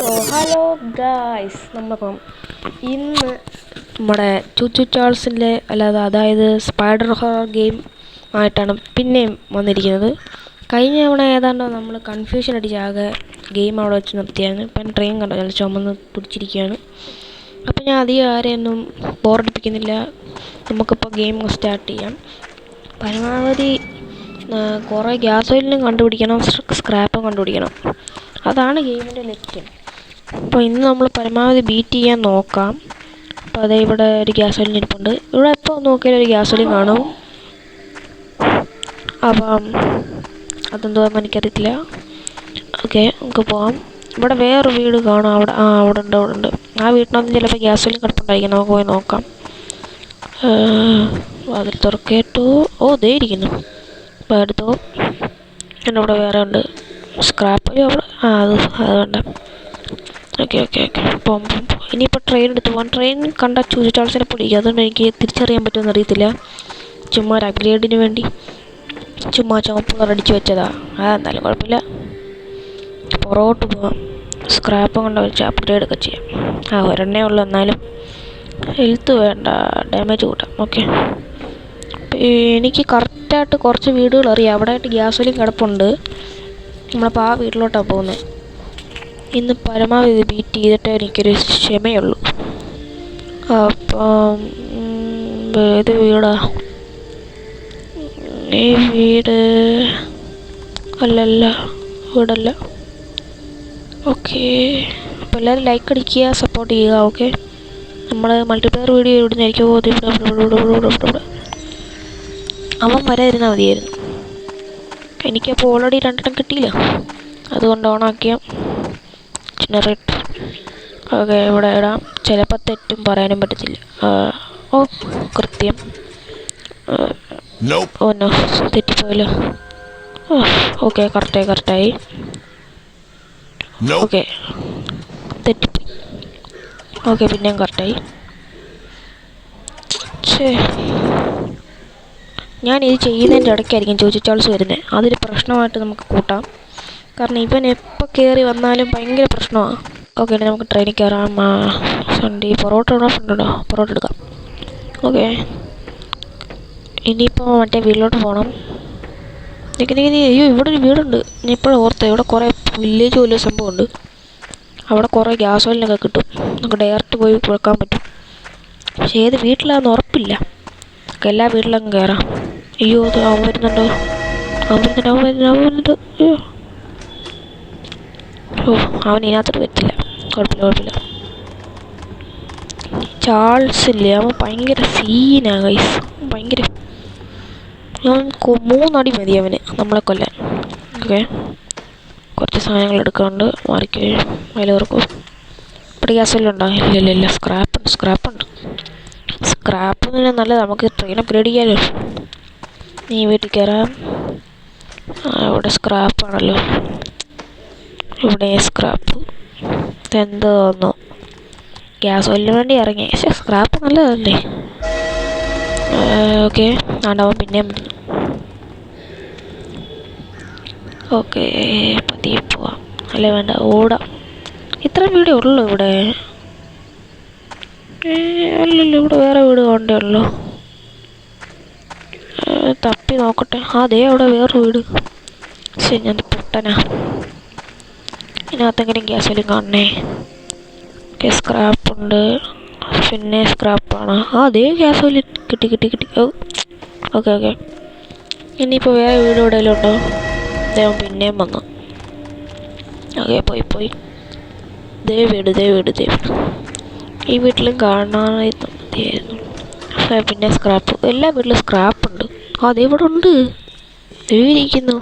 Hello guys, നമ്മളിപ്പം ഇന്ന് നമ്മുടെ ചുച്ചു ചാൾസിൻ്റെ അതായത് സ്പൈഡർ ഹൊറർ ഗെയിം ആയിട്ടാണ് പിന്നെയും വന്നിരിക്കുന്നത്. കഴിഞ്ഞ തവണ ഏതാണ്ട് നമ്മൾ കൺഫ്യൂഷൻ അടിച്ചാകെ ഗെയിം അവിടെ വെച്ച് നിർത്തിയാണ്. ഇപ്പം ട്രെയിൻ കണ്ടോ നല്ല ചുമന്ന് പിടിച്ചിരിക്കുകയാണ്. അപ്പം ഞാൻ അധികം ആരെയൊന്നും ബോറടിപ്പിക്കുന്നില്ല. നമുക്കിപ്പോൾ ഗെയിം സ്റ്റാർട്ട് ചെയ്യാം. പരമാവധി കുറേ ഗ്യാസ് ഓയിലിനും കണ്ടുപിടിക്കണം, സ്ക്രാപ്പും കണ്ടുപിടിക്കണം. അതാണ് ഗെയിമിൻ്റെ ലക്ഷ്യം. അപ്പോൾ ഇന്ന് നമ്മൾ പരമാവധി ബീറ്റ് ചെയ്യാൻ നോക്കാം. അപ്പോൾ അതേ ഇവിടെ ഒരു ഗ്യാസ് ഓയിലിന് ഇരിപ്പുണ്ട്. ഇവിടെ എപ്പോൾ നോക്കിയാലും ഒരു ഗ്യാസ് ഓയിലും കാണും. അപ്പം അതെന്തുവാന്ന് എനിക്കറിയത്തില്ല. ഓക്കെ, നമുക്ക് പോകാം. ഇവിടെ വേറൊരു വീട് കാണാം. അവിടെ ഉണ്ട്. ആ വീട്ടിനകത്ത് ചിലപ്പോൾ ഗ്യാസ് ഓയിലും കിടപ്പുണ്ടായിരിക്കും. നമുക്ക് പോയി നോക്കാം. അതിൽ തുറക്കേറ്റു. ദേ ഇരിക്കുന്നു. അപ്പോൾ എടുത്തോ. എൻ്റെ ഇവിടെ വേറെ ഉണ്ട് സ്ക്രാപ്പ്. അത് വേണ്ട. ഓക്കെ പോകാം. ഇനിയിപ്പോൾ ട്രെയിൻ എടുത്ത് പോകാം. ട്രെയിൻ കണ്ട ചൂച്ചു ചാൾസിനെ പൊടിക്കുക. അതുകൊണ്ട് എനിക്ക് തിരിച്ചറിയാൻ പറ്റുമെന്ന് അറിയത്തില്ല. ചുമ്മാ ഒരു അപ്ഗ്രേഡിന് വേണ്ടി ചുമ്മാ ചുവപ്പ് കളർ അടിച്ച് വെച്ചതാ. അതെന്തായാലും കുഴപ്പമില്ല. പുറകോട്ട് പോകാം. സ്ക്രാപ്പും കൊണ്ട് വെച്ച് അപ്ഗ്രേഡ് ഒക്കെ ചെയ്യാം. ഒരെണ്ണേ ഉള്ളൂ, എന്നാലും ഹെൽത്ത് വേണ്ട, ഡാമേജ് കൂട്ടാം. ഓക്കെ, എനിക്ക് കറക്റ്റായിട്ട് കുറച്ച് വീടുകൾ അറിയാം. അവിടെ ആയിട്ട് ഗ്യാസ് ഓയിലും കിടപ്പുണ്ട്. നമ്മളപ്പോൾ ആ വീട്ടിലോട്ടാണ് പോകുന്നത്. ഇന്ന് പരമാവധി ബീറ്റ് ചെയ്തിട്ടേ എനിക്കൊരു ക്ഷമയുള്ളൂ. അപ്പം ഏത് വീടാ? ഈ വീട് അല്ലല്ല, വീടല്ല. ഓക്കെ, അപ്പോൾ എല്ലാവരും ലൈക്ക് അടിക്കുക, സപ്പോർട്ട് ചെയ്യുക. ഓക്കെ, നമ്മൾ മൾട്ടിപ്ലെയർ വീഡിയോ ഇവിടുന്നായിരിക്കും. ഇവിടെ അവൻ വരാതിരുന്നാൽ മതിയായിരുന്നു. എനിക്കപ്പോൾ ഓൾറെഡി 2 കിട്ടിയില്ല, അതുകൊണ്ട് ഓണാക്കിയ ജനറേറ്റർ. ഓക്കെ, ഇവിടെ ഇടാം. ചിലപ്പോൾ തെറ്റും പറയാനും പറ്റത്തില്ല. കൃത്യം. നോ, തെറ്റിപ്പോയല്ലോ. ഓക്കെ, കറക്റ്റായി. ഓക്കെ, തെറ്റിപ്പോയി. ഓക്കെ, പിന്നെയും കറക്റ്റായി. ഞാനിത് ചെയ്യുന്നതിൻ്റെ ഇടയ്ക്കായിരിക്കും ചൂച്ചു ചാൾസ് വരുന്നത്. അതൊരു പ്രശ്നമായിട്ട് നമുക്ക് കൂട്ടാം. കാരണം ഇവൻ എപ്പോൾ കയറി വന്നാലും ഭയങ്കര പ്രശ്നമാണ്. ഓക്കെ, നമുക്ക് ട്രെയിനിൽ കയറാം. സൺഡേ പൊറോട്ട ഉണ്ടോ? പൊറോട്ട എടുക്കാം. ഓക്കെ, ഇനിയിപ്പോൾ മറ്റേ വീട്ടിലോട്ട് പോകണം. അയ്യോ, ഇവിടെ ഒരു വീടുണ്ട്. ഞാൻ ഇപ്പോഴും ഓർത്തത്. ഇവിടെ കുറേ വില്ലേജ് പോലും സംഭവമുണ്ട്. അവിടെ കുറേ ഗ്യാസ് ഓയിലിനൊക്കെ കിട്ടും. നമുക്ക് ഡയറക്റ്റ് പോയി വെക്കാൻ പറ്റും. പക്ഷേ ഏത് വീട്ടിലാണെന്ന് ഉറപ്പില്ല. എല്ലാ വീട്ടിലങ്ങ് കയറാം. അയ്യോ, അവൻ വരുന്നുണ്ടോ? അയ്യോ, അവൻ ഇതിനകത്തോട്ട് വരത്തില്ല. കുഴപ്പമില്ല. ചാൾസ് ഇല്ലേ, അവൻ ഭയങ്കര സീനാണ് ഗൈസ്. ഭയങ്കര 3 അടി മതി അവന് നമ്മളെ കൊല്ലാൻ. ഓക്കെ, കുറച്ച് സാധനങ്ങൾ എടുക്കാറുണ്ട്. മാറിക്ക് വിലവർക്കും. ഇവിടെ ഗ്യാസെല്ലാം ഇല്ല. സ്ക്രാപ്പുണ്ട്. സ്ക്രാപ്പ് നല്ലത്. നമുക്ക് ട്രെയിൻ അപ്ഗ്രേഡ് ചെയ്യാമല്ലോ. നീ വീട്ടിൽ കയറാം. ഇവിടെ സ്ക്രാപ്പാണല്ലോ. ഇവിടെ സ്ക്രാപ്പ്. ഇതെന്ത് തോന്നുന്നു, ഗ്യാസ് ഓയിലിന് വേണ്ടി ഇറങ്ങി. പക്ഷേ സ്ക്രാപ്പ് നല്ലതല്ലേ. ഓക്കെ, ആണ്ടാവും പിന്നെയും. ഓക്കെ, പതിയെ പോവാം. അല്ലേ വേണ്ട, ഓടാം. ഇത്ര വീടേ ഉള്ളൂ ഇവിടെ. അല്ലല്ലോ, ഇവിടെ വേറെ വീട് കൊണ്ടേ ഉള്ളൂ. തപ്പി നോക്കട്ടെ. അതേ അവിടെ വേറൊരു വീട്. ശരി, ഞാൻ പൊട്ടനാ. ഇതിനകത്തെങ്കിലും ഗ്യാസ് ഓയിലും കാണണേ. ഓക്കെ, സ്ക്രാപ്പുണ്ട്. പിന്നെ സ്ക്രാപ്പാണ്. അതേ ഗ്യാസ് ഓയിൽ കിട്ടി. ഓക്കെ, ഇനിയിപ്പോൾ വേറെ വീട് എവിടെയെങ്കിലും ഉണ്ടോ? അദ്ദേഹം പിന്നെയും വന്നു. ഓക്കെ, പോയി. ദേ വീട്. ഈ വീട്ടിലും കാണാനായിരുന്നു മതിയായിരുന്നു. പിന്നെ സ്ക്രാപ്പ്. എല്ലാ വീട്ടിലും സ്ക്രാപ്പുണ്ട്. അതേ ഇവിടെ ഉണ്ട്. ഇരിക്കുന്നു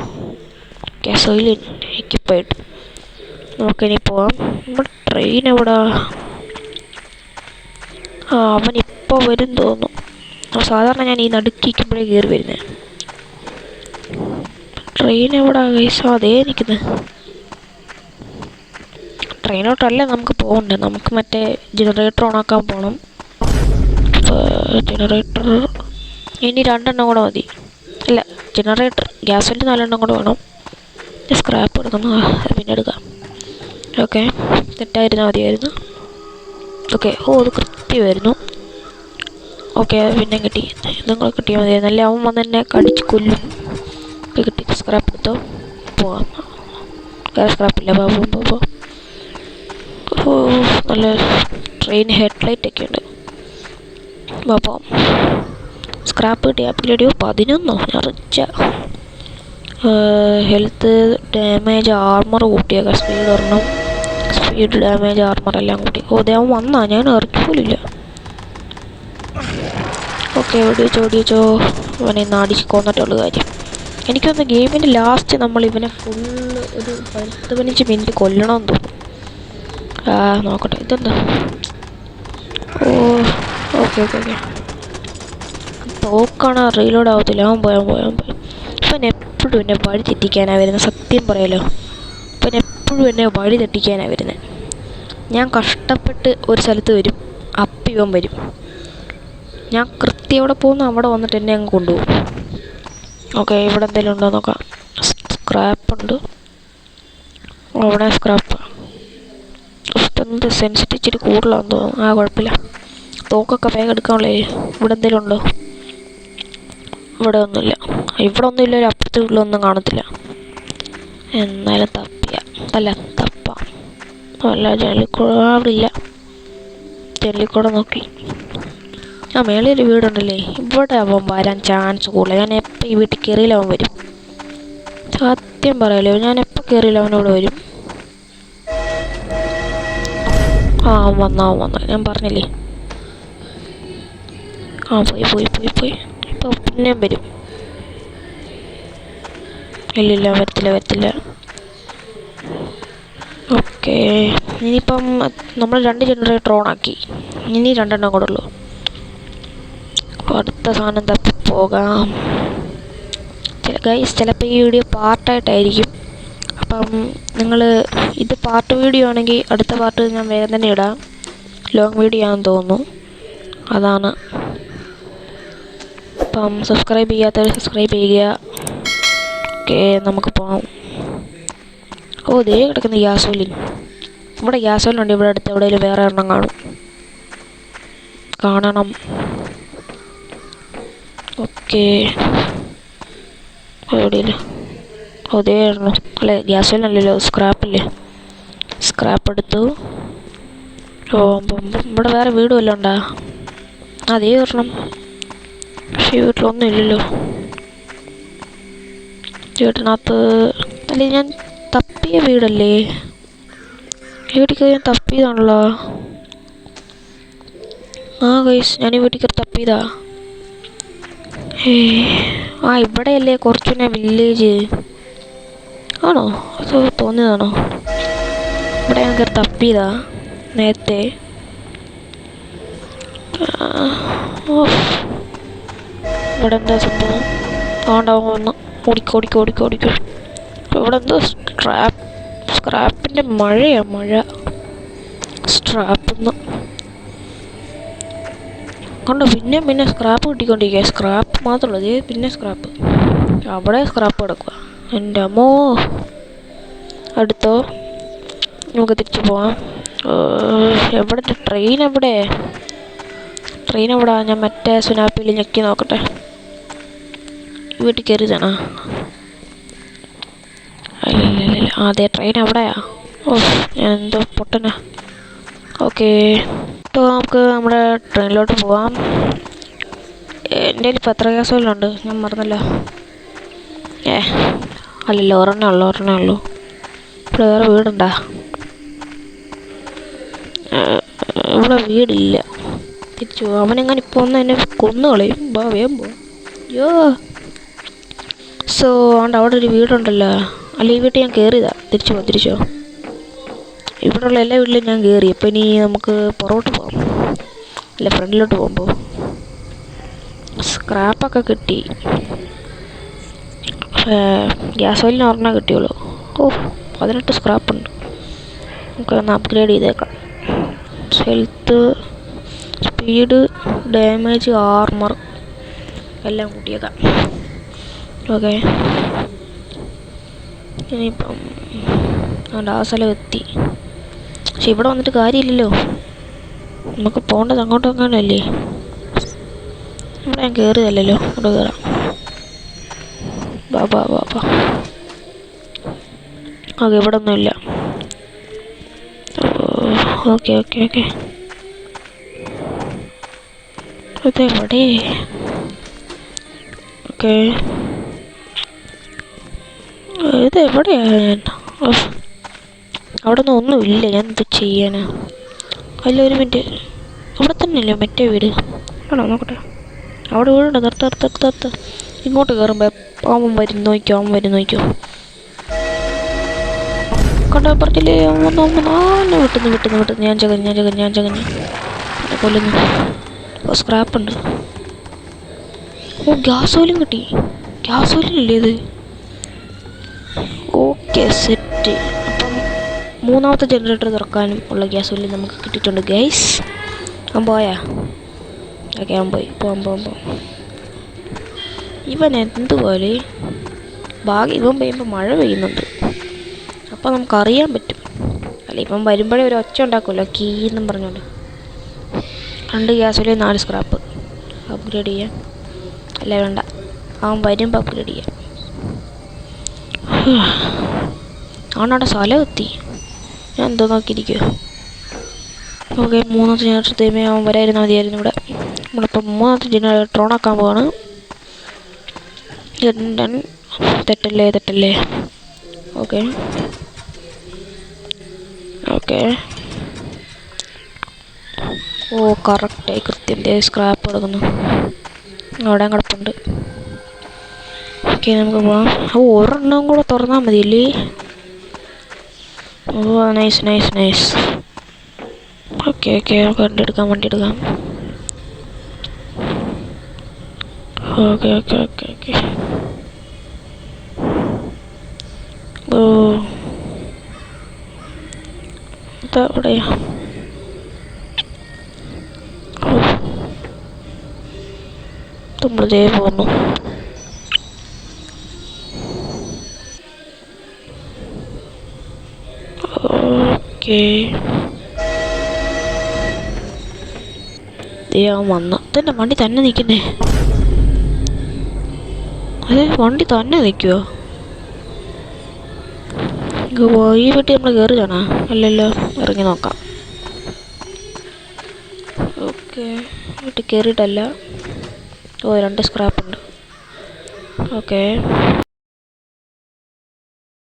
ഗ്യാസ് ഓയിൽ എക്യുപ്പായിട്ട്. നമുക്കിനി പോവാം. നമ്മുടെ ട്രെയിൻ എവിടാ? അവനിപ്പോൾ വരും തോന്നുന്നു. സാധാരണ ഞാൻ ഈ നടുക്കിക്കുമ്പോഴേ കയറി വരുന്നത്. ട്രെയിൻ എവിടാ ഗൈസ്? അതേ നിൽക്കുന്നത്. ട്രെയിനോട്ടല്ല നമുക്ക് പോകണ്ടേ. നമുക്ക് മറ്റേ ജനറേറ്റർ ഓണാക്കാൻ പോകണം. ജനറേറ്റർ ഇനി 2 കൂടെ മതി. അല്ല, ജനറേറ്റർ ഗ്യാസ് ഓയിൽ 4 കൂടെ വേണം. സ്ക്രാപ്പ് എടുക്കണം. പിന്നെ എടുക്കാം. ഓക്കെ, തെറ്റായിരുന്നാൽ മതിയായിരുന്നു. ഓക്കെ, ഓ അത് കൃത്യമായിരുന്നു. ഓക്കെ, പിന്നെ കിട്ടി. നിങ്ങൾ കിട്ടിയാൽ മതിയായിരുന്നു. അല്ലേ അവൻ വന്ന് എന്നെ കടിച്ച് കൊല്ലും. കിട്ടി. സ്ക്രാപ്പ് എടുത്തോ, പോവാം. വേറെ സ്ക്രാപ്പില്ല. പോ. ഓ, നല്ല ട്രെയിൻ ഹെഡ്ലൈറ്റ് ഒക്കെ ഉണ്ട്. പോവാം. സ്ക്രാപ്പ് കിട്ടി. ആപ്പിലടിയോ 11 ഞാൻ റിച്ച. ഹെൽത്ത്, ഡാമേജ്, ആർമർ കൂട്ടിയേക്കാം. സ്പീഡ് ഒരെണ്ണം, സ്പീഡ്, ഡാമേജ്, ആർമർ എല്ലാം കൂട്ടി. ഓ ദേവൻ വന്നാ, ഞാൻ ഇറക്കിപ്പോലില്ല. ഓക്കെ, ഓടിച്ചോ. ഇവനെ ഇന്ന് അടിച്ച് കൊന്നിട്ടുള്ള കാര്യം. എനിക്കൊന്ന് ഗെയിമിൻ്റെ ലാസ്റ്റ് നമ്മൾ ഇവനെ ഫുള്ള് ഒരു 10-15 മിനിറ്റ് കൊല്ലണമെന്ന് തോന്നുന്നു. നോക്കട്ടെ, ഇതെന്താ? ഓ ഓക്കെ. തോക്കാണ്, റീലോഡ് ആവത്തില്ല. അവൻ പോയാൻ ഇപ്പം എപ്പോഴും എന്നെ വഴി തെറ്റിക്കാനാണ് വരുന്നത്. സത്യം പറയാലോ, ഇപ്പം എപ്പോഴും എന്നെ വഴി തെറ്റിക്കാനാണ് വരുന്നത്. ഞാൻ കഷ്ടപ്പെട്ട് ഒരു സ്ഥലത്ത് വരും, അപ്പം ഇവൻ വരും. ഞാൻ കൃത്യം എവിടെ പോകുന്നു അവിടെ വന്നിട്ട് എന്നെ അങ്ങ് കൊണ്ടുപോകും. ഓക്കെ, ഇവിടെ എന്തെങ്കിലും ഉണ്ടോ നോക്കാം. സ്ക്രാപ്പുണ്ട്. അവിടെ സ്ക്രാപ്പ്. എന്ത് സെൻസിറ്റി ഇച്ചിരി കൂടുതലാണെന്ന് തോന്നുന്നു. കുഴപ്പമില്ല. തോക്കൊക്കെ വേഗം എടുക്കാനുള്ളേ. ഇവിടെ എന്തെങ്കിലും ഉണ്ടോ? ഇവിടെ ഒന്നുമില്ല. ഇവിടെ ഒന്നുമില്ല. ഒരു അപ്പുറത്തെ വീട്ടിലൊന്നും കാണത്തില്ല. എന്നാലും തപ്പാം. അല്ല, അവിടെ ഇല്ല. ജനലിക്കൂടെ നോക്കി. മേളിയൊരു വീടുണ്ടല്ലേ, ഇവിടെ അവൻ വരാൻ ചാൻസ് കൂടുതൽ. ഞാൻ എപ്പോൾ ഈ വീട്ടിൽ കയറിയില്ല അവൻ വരും. സത്യം പറയാലോ, ഞാൻ എപ്പോൾ കയറിയില്ല അവനോട് വരും. അവൻ വന്നു. ഞാൻ പറഞ്ഞില്ലേ. പോയി. ഇപ്പോൾ പിന്നെയും വരും. ഇല്ല, വരത്തില്ല. ഓക്കെ, ഇനിയിപ്പം നമ്മൾ 2 ജനറേറ്റർ ഓണാക്കി. ഇനി 2 എണ്ണം കൂടെ ഉള്ളൂ. അടുത്ത സാധനം തപ്പി പോകാം. ചിലപ്പോൾ ഈ വീഡിയോ പാർട്ടായിട്ടായിരിക്കും. അപ്പം നിങ്ങൾ ഇത് പാർട്ട് വീഡിയോ ആണെങ്കിൽ അടുത്ത പാർട്ട് ഞാൻ വേഗം തന്നെ ഇടാം. ലോങ് വീഡിയോ ആണെന്ന് തോന്നുന്നു, അതാണ്. അപ്പം സബ്സ്ക്രൈബ് ചെയ്യാത്തവർ സബ്സ്ക്രൈബ് ചെയ്യുക. ഓക്കെ, നമുക്ക് പോകാം. ഓ ദേ കിടക്കുന്ന ഗ്യാസോലിൻ. ഇവിടെ ഗ്യാസോലിനുണ്ട്. ഇവിടെ അടുത്ത് എവിടെയെങ്കിലും വേറെ എണ്ണം കാണണം. ഓക്കെ, എവിടെയില്ല. അതേ എണ്ണ അല്ലേ, ഗ്യാസോലിനല്ലല്ലോ, സ്ക്രാപ്പില്ലേ. സ്ക്രാപ്പ് എടുത്തു. ഇവിടെ വേറെ വീട് വല്ലതും ഉണ്ടാ? അതേ ഒരെണ്ണം. പക്ഷേ ഈ വീട്ടിലൊന്നും ഇല്ലല്ലോ. ചേട്ടനകത്ത് അല്ലേ, ഞാൻ തപ്പിയ വീടല്ലേ. ഈ വീട്ടിൽ കയറി ഞാൻ തപ്പിയതാണല്ലോ. ഗൈസ്, ഞാൻ ഈ വീട്ടിൽ കയറി തപ്പിയതാ. ഇവിടെയല്ലേ കുറച്ചുകൂടെ വില്ലേജ് ആണോ? അത് തോന്നിയതാണോ? ഇവിടെ ഞാൻ കയറി തപ്പിയതാ നേരത്തെ. ഇവിടെ എന്താ സംഭവം? വന്ന് ഓടിക്കോ. ഇവിടെ എന്തോ സ്ക്രാപ്പിൻ്റെ മഴ. സ്ക്രാപ്പിന്ന് കണ്ടോ, പിന്നെ സ്ക്രാപ്പ് കിട്ടിക്കൊണ്ടിരിക്കുക. സ്ക്രാപ്പ് മാത്രമല്ല, പിന്നെ സ്ക്രാപ്പ്. അവിടെ സ്ക്രാപ്പ് കിടക്കുക. എൻ്റെ അമ്മോ. അടുത്തോ, നമുക്ക് തിരിച്ചു പോവാം. എവിടെ ട്രെയിൻ എവിടെ? ഞാൻ മറ്റേ സുനാപ്പിയിൽ ഞെക്കി നോക്കട്ടെ. വീട്ടിൽ കയറിയതാണോ? അല്ല. അതെ, ട്രെയിൻ എവിടെയാ? ഞാൻ എന്തോ പൊട്ടനാ. ഓക്കെ, ഇപ്പോൾ നമുക്ക് നമ്മുടെ ട്രെയിനിലോട്ട് പോവാം. എൻ്റെ കയ്യിൽ ഇപ്പോൾ എത്ര ഗ്യാസുകളുണ്ട് ഞാൻ മറന്നല്ലോ. അല്ലല്ലോ, ഒരെണ്ണേ ഉള്ളൂ. ഇവിടെ വേറെ വീടുണ്ടാ? ഇവിടെ വീടില്ല. തിരിച്ചു പോവാം. അവനെങ്ങനെ ഇപ്പോൾ ഒന്ന് എന്നെ കൊന്നുകളയും. വേഗം പോവാം. സോ അവിടെ ഒരു വീടുണ്ടല്ലോ. അല്ല, ഈ വീട്ടിൽ ഞാൻ കയറിയതാ. തിരിച്ചോ. ഇവിടെയുള്ള എല്ലാ വീട്ടിലും ഞാൻ കയറി. അപ്പോൾ ഇനി നമുക്ക് പുറകോട്ട് പോകാം. അല്ല, ഫ്രണ്ടിലോട്ട് പോകുമ്പോൾ സ്ക്രാപ്പൊക്കെ കിട്ടി. ഗ്യാസോലിന് ഒരെണ്ണം കിട്ടിയുള്ളൂ. 18 സ്ക്രാപ്പുണ്ട്. നമുക്കൊന്ന് അപ്ഗ്രേഡ് ചെയ്തേക്കാം. ഹെൽത്ത്, സ്പീഡ്, ഡാമേജ്, ആർമർ എല്ലാം കൂട്ടിയേക്കാം. ഓക്കെ, ഇനിയിപ്പം ആ സ്ഥലം എത്തി. പക്ഷെ ഇവിടെ വന്നിട്ട് കാര്യമില്ലല്ലോ, നമുക്ക് പോകേണ്ടത് അങ്ങോട്ടും അങ്ങാനല്ലേ. ഇവിടെ ഞാൻ കയറിയതല്ലോ, ഇവിടെ കയറാം. ബാബാ ബാബാ. ഓക്കെ, ഇവിടെ ഒന്നുമില്ല. ഓക്കെ ഓക്കെ ഓക്കെ, ഇതെവിടെ? ഓക്കെ, ഇതെവിടെയാണ് ഞാൻ? അവിടെ നിന്ന് ഒന്നുമില്ല, ഞാൻ എന്ത് ചെയ്യാനാ? അല്ല, ഒരു മിനിറ്റ്, അവിടെ തന്നെയല്ലേ മറ്റേ വീട്? ആണോ? നോക്കട്ടെ. അവിടെ വീടുണ്ട്. നിർത്ത്. ഇങ്ങോട്ട് കയറുമ്പോൾ അവൻ വരും നോക്കിയോ, കണ്ട പറഞ്ഞില്ലേ? ഒന്ന് വിട്ടുന്നു. ഞാൻ ചകഞ്ഞു കൊല്ലുന്നു. അപ്പോൾ സ്ക്രാപ്പുണ്ട്. ഓ, ഗ്യാസ് ഓയിലും കിട്ടി. ഗ്യാസ് ഓയിലല്ലേ ഇത്? Okay, set. അപ്പം മൂന്നാമത്തെ ജനറേറ്റർ തുറക്കാനും ഉള്ള ഗ്യാസ് ഓയിൽ നമുക്ക് കിട്ടിയിട്ടുണ്ട് ഗൈസ്. അവൻ പോയാ? ഓക്കെ, അവൻ പോയി. പോവാം. ഇവൻ എന്തുപോലെ ഭാഗ്യം, ഇവൻ പെയ്യുമ്പോൾ മഴ പെയ്യുന്നുണ്ട്. അപ്പോൾ നമുക്കറിയാൻ പറ്റും. അല്ല, ഇപ്പം വരുമ്പോഴേ ഒരു ഒച്ച ഉണ്ടാക്കുമല്ലോ, കീ എന്നും പറഞ്ഞുകൊണ്ട്. 2 ഗ്യാസ് ഓയിൽ, 4 സ്ക്രാപ്പ്. അപ്ഗ്രേഡ് ചെയ്യാം. അല്ല വേണ്ട, അവൻ വരുമ്പോൾ അപ്ഗ്രേഡ് ചെയ്യാം. അവനവിടെ സ്ഥലം എത്തി. ഞാൻ എന്തോ നോക്കിയിരിക്കുക. ഓക്കെ, 3ാമത്തെ ജനറേറ്റർ തേമേ അവൻ വരായിരുന്നു, മതിയായിരുന്നു. ഇവിടെ നമ്മളിപ്പോൾ 3ാമത്തെ ജനറേറ്റർ ഓണാക്കാൻ പോവാണ്. തെറ്റല്ലേ. ഓക്കെ. ഓ, കറക്റ്റായി, കൃത്യം. സ്ക്രാപ്പ് കിടക്കുന്നു, അവിടെ കിടപ്പുണ്ട്. ഓക്കെ, നമുക്ക് പോവാം. ഓ, ഒരെണ്ണം കൂടെ തുറന്നാൽ മതിയല്ലേ? ഓ, നൈസ്. ഓക്കെ, വണ്ടി എടുക്കാം. ഓക്കെ. ഓ, ഇതെവിടെയാ? നമ്മളിതേ പോന്നു. ഓക്കെ, അവൻ വന്ന തന്നെ വണ്ടി തന്നെ നിൽക്കുന്നേ. അതെ, വണ്ടി തന്നെ നിൽക്കുവോ? ഈ വീട്ടിൽ നമ്മൾ കയറുകയാണോ? അല്ലല്ലോ, ഇറങ്ങി നോക്കാം. ഓക്കെ, വീട്ടിൽ കയറിയിട്ടല്ല. ഓ, 2 സ്ക്രാപ്പുണ്ട്. ഓക്കെ,